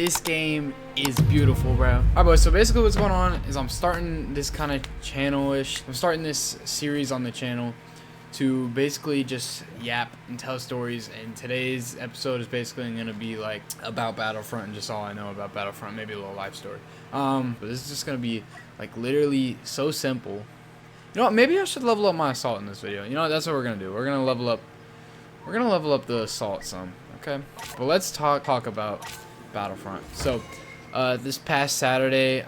This game is beautiful, bro. Alright, boys, so basically what's going on is I'm starting this kind of channel-ish. I'm starting this series on the channel to basically just yap and tell stories, and today's episode is basically going to be like about Battlefront and just all I know about Battlefront, maybe a little life story. But this is just going to be like literally so simple. You know what, maybe I should level up my assault in this video. You know what, that's what we're going to do. We're going to level up the assault some, okay? But let's talk about Battlefront. So this past Saturday,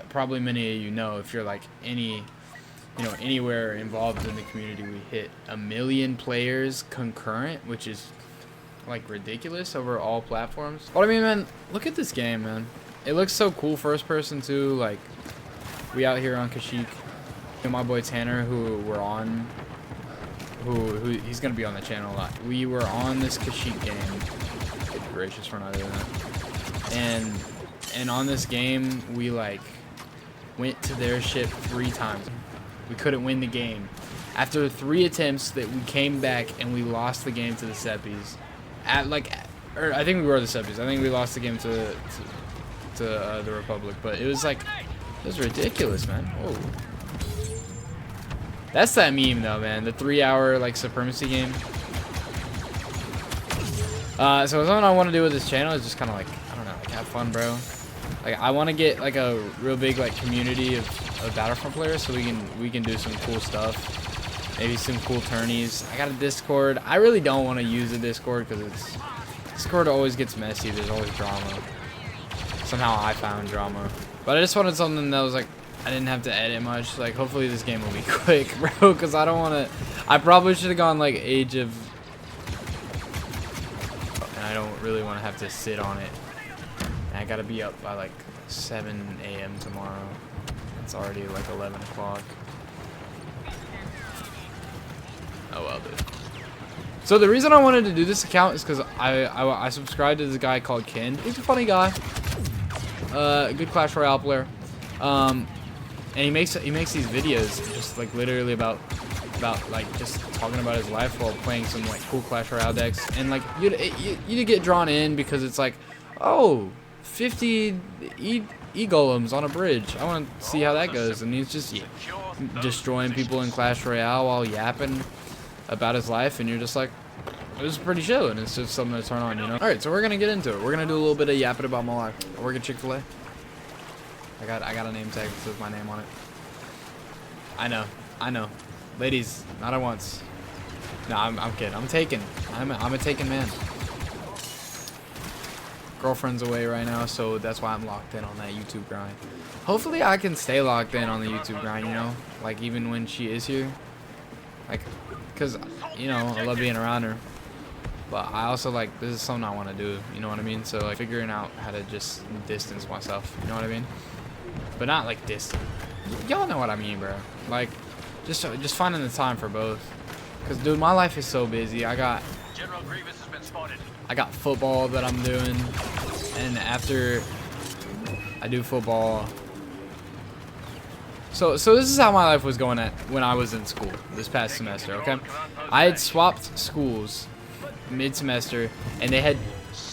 probably many of you know, if you're like anywhere involved in the community, we hit 1 million players concurrent, which is like ridiculous over all platforms. But I mean, man, look at this game, man. It looks so cool first person too. Like, we out here on Kashyyyk, and my boy Tanner, who we're on, who he's gonna be on the channel a lot. We were on this Kashyyyk game. Good gracious, for not doing that. And on this game, we like went to their ship 3 times. We couldn't win the game. After 3 attempts, that we came back and we lost the game to the Seppies. I think we were the Seppies. I think we lost the game to the Republic. But it was like, it was ridiculous, man. Whoa. That's that meme though, man. The 3-hour like supremacy game. So something I want to do with this channel is just kind of like, I don't know, like have fun, bro. Like, I want to get like a real big like community of Battlefront players, so we can do some cool stuff, maybe some cool tourneys. I got a Discord. I really don't want to use a Discord because Discord always gets messy. There's always drama. Somehow I found drama, but I just wanted something that was like I didn't have to edit much. Like, hopefully this game will be quick, bro, because I don't want to. I probably should have gone like Age of, and I don't really want to have to sit on it. And I gotta be up by like 7 a.m. tomorrow. It's already like 11 o'clock. Oh well, dude. So the reason I wanted to do this account is because I subscribed to this guy called Ken. He's a funny guy. A good Clash Royale player. And he makes these videos just like literally about like just talking about his life while playing some like cool Clash Royale decks. And like you get drawn in because it's like, oh, 50 E-golems on a bridge. I want to see how that goes. And he's just destroying people in Clash Royale while yapping about his life, and you're just like, it was pretty chill, and it's just something to turn on, you know? Alright, so we're gonna get into it. We're gonna do a little bit of yapping about my life. I work at Chick-fil-A. I got a name tag that says my name on it. I know. Ladies, not at once. No, I'm kidding. I'm a taken man. Girlfriend's away right now, so that's why I'm locked in on that YouTube grind. Hopefully I can stay locked in on the YouTube grind, you know, like even when she is here, like, because, you know, I love being around her, but I also like, this is something I want to do, you know what I mean? So like figuring out how to just distance myself, you know what I mean? But not like distant. Y'all know what I mean, bro. Like just finding the time for both, because dude, my life is so busy. I got football that I'm doing, and after I do football, so this is how my life was going at when I was in school this past semester. Okay, I had swapped schools mid-semester, and they had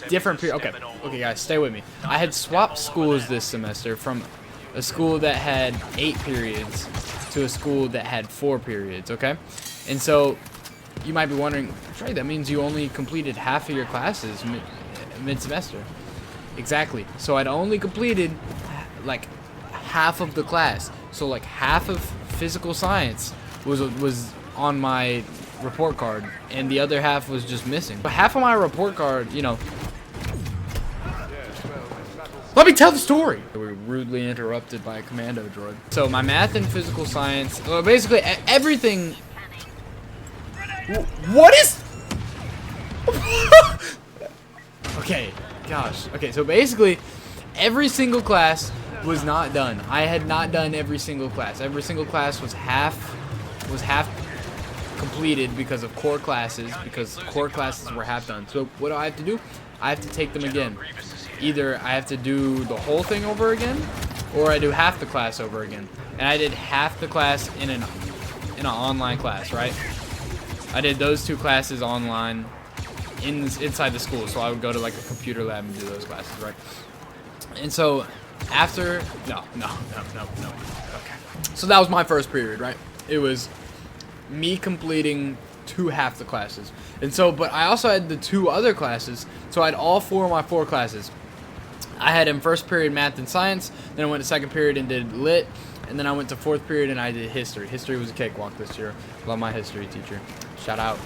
different periods. Okay, guys, stay with me. I had swapped schools this semester from a school that had 8 periods to a school that had 4 periods. Okay, and so you might be wondering, Trey, that means you only completed half of your classes mid-semester. Exactly. So I'd only completed like half of the class. So like half of physical science was on my report card, and the other half was just missing. But half of my report card, you know. Let me tell the story. We were rudely interrupted by a commando droid. So my math and physical science, well, basically everything. What is? Okay, gosh. Okay, so basically, every single class was not done. I had not done every single class. Every single class was half completed because of core classes, because core classes were half done. So what do I have to do? I have to take them again. Either I have to do the whole thing over again, or I do half the class over again. And I did half the class in an online class, right? I did those 2 classes online inside the school, so I would go to like a computer lab and do those classes, right? And so after, no. Okay. So that was my first period, right? It was me completing half the classes. And so, but I also had the 2 other classes. So I had all 4 of my 4 classes. I had in first period math and science. Then I went to second period and did lit. And then I went to fourth period and I did history. History was a cakewalk this year. Love my history teacher. Shout out,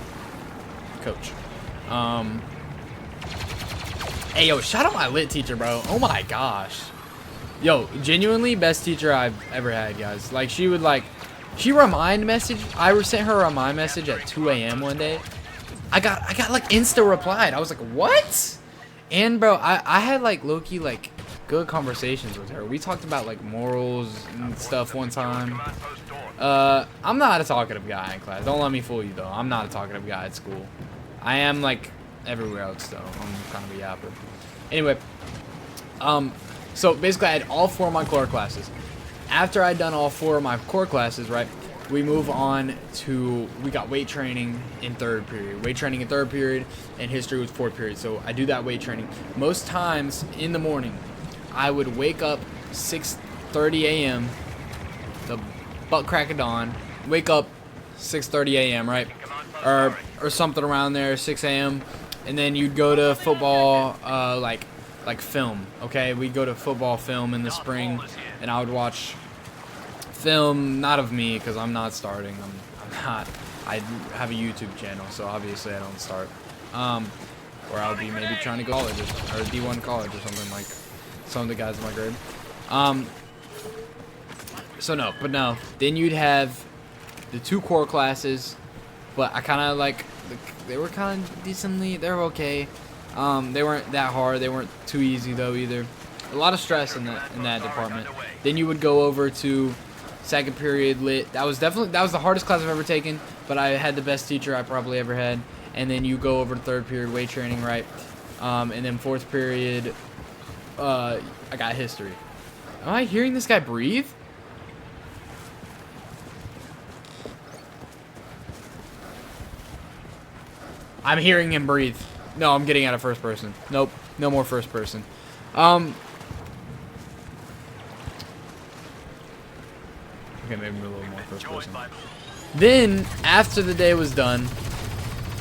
coach. Hey, yo, shout out my lit teacher, bro. Oh my gosh. Yo, genuinely best teacher I've ever had, guys. Like, she would, like, she remind message. I sent her a remind message at 2 a.m. one day. I got like insta replied. I was like, what? And bro, I had like low-key like good conversations with her. We talked about like morals and stuff one time. I'm not a talkative guy in class. Don't let me fool you though. I'm not a talkative guy at school. I am like everywhere else though. I'm kind of a yapper. Anyway, so basically I had all 4 of my core classes. After I'd done all 4 of my core classes, right, we move on to, we got weight training in 3rd period. Weight training in 3rd period, and history was 4th period. So I do that weight training. Most times in the morning, I would wake up 6:30 a.m., the butt crack of dawn, wake up 6:30 a.m., right? Or something around there, 6 a.m., and then you'd go to football, like film, okay? We'd go to football film in the spring, and I would watch film, not of me, because I'm not starting. I'm not. I have a YouTube channel, so obviously I don't start. Or I'll be maybe trying to go to college or D1 college or something like some of the guys in my grade. So no, but no. Then you'd have the 2 core classes, but I kind of like, they were kind of decently, they were okay. They weren't that hard. They weren't too easy though either. A lot of stress in that department. Then you would go over to second period lit. That was the hardest class I've ever taken, but I had the best teacher I probably ever had. And then you go over to 3rd period weight training, right? And then 4th period, I got history. Am I hearing this guy breathe? I'm hearing him breathe. No, I'm getting out of first person. Nope, no more first person. Okay, maybe a little more first person. Then, after the day was done,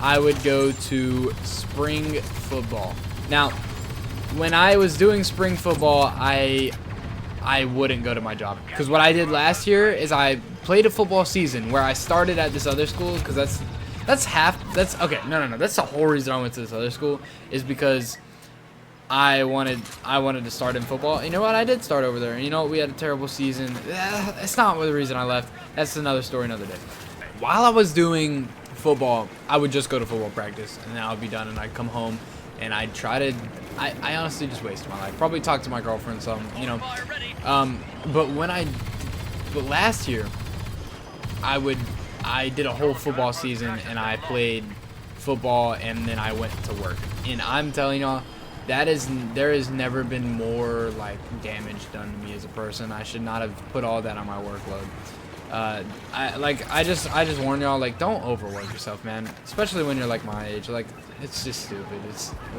I would go to spring football. Now, when I was doing spring football, I wouldn't go to my job. Because what I did last year is I played a football season where I started at this other school, because that's okay, no. That's the whole reason I went to this other school, is because I wanted to start in football. You know what? I did start over there. You know what? We had a terrible season. That's not the reason I left. That's another story another day. While I was doing football, I would just go to football practice, and then I would be done, and I'd come home, and I'd try to, I honestly just wasted my life. Probably talk to my girlfriend some, you know. But last year, I did a whole football season, and I played football, and then I went to work. And I'm telling y'all, there has never been more like damage done to me as a person. I should not have put all that on my workload. I just warn y'all, like, don't overwork yourself, man. Especially when you're like my age. Like, it's just stupid.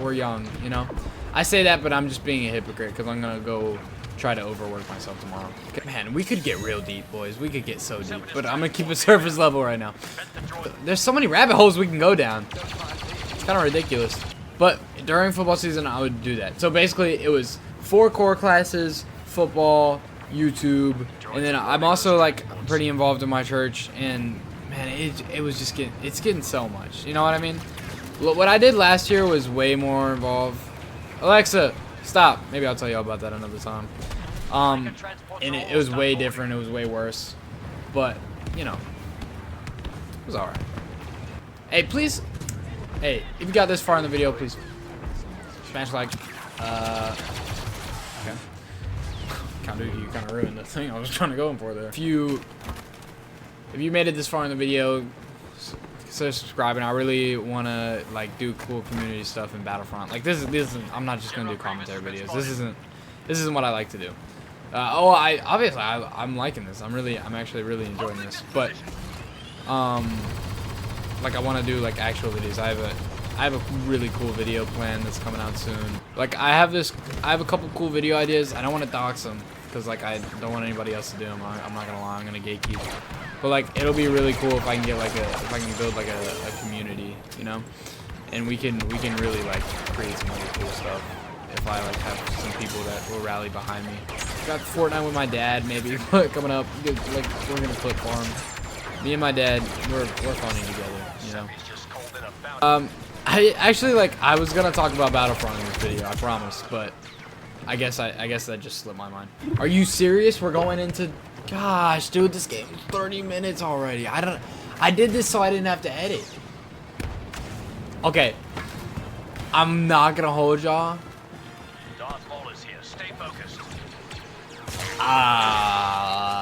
We're young, you know. I say that, but I'm just being a hypocrite because I'm gonna go try to overwork myself tomorrow. Man, we could get real deep, boys. We could get so deep, but I'm gonna keep it surface level right now. There's so many rabbit holes we can go down. It's kind of ridiculous. But during football season, I would do that. So basically, it was 4 core classes, football, YouTube, and then I'm also like pretty involved in my church. And man, it was just getting so much. You know what I mean? What I did last year was way more involved. Alexa, stop. Maybe I'll tell you all about that another time. And it was way different. It was way worse. But you know, it was alright. Hey, please. Hey, if you got this far in the video, please smash like. Okay. You kind of ruined the thing I was trying to go in for there. If you made it this far in the video, consider subscribing. I really want to like do cool community stuff in Battlefront. Like this isn't. I'm not just gonna do commentary videos. This isn't what I like to do. I'm liking this. I'm actually really enjoying this. But like I want to do like actual videos. I I have a really cool video plan that's coming out soon. Like I have a couple cool video ideas. I don't want to dox them because like I don't want anybody else to do them. I'm not gonna lie, I'm gonna gatekeep. But like it'll be really cool if I can get like if I can build like a community, you know, and we can really like create some really cool stuff. If I like have some people that will rally behind me. Got Fortnite with my dad maybe coming up. Like we're gonna clip farm. Me and my dad, we're funny together, you know. I actually I was gonna talk about Battlefront in this video, I promise, but I guess that just slipped my mind. Are you serious? We're going into, gosh, dude, this game is 30 minutes already. I did this so I didn't have to edit. Okay, I'm not gonna hold y'all. Darth Maul is here. Stay focused. Ah.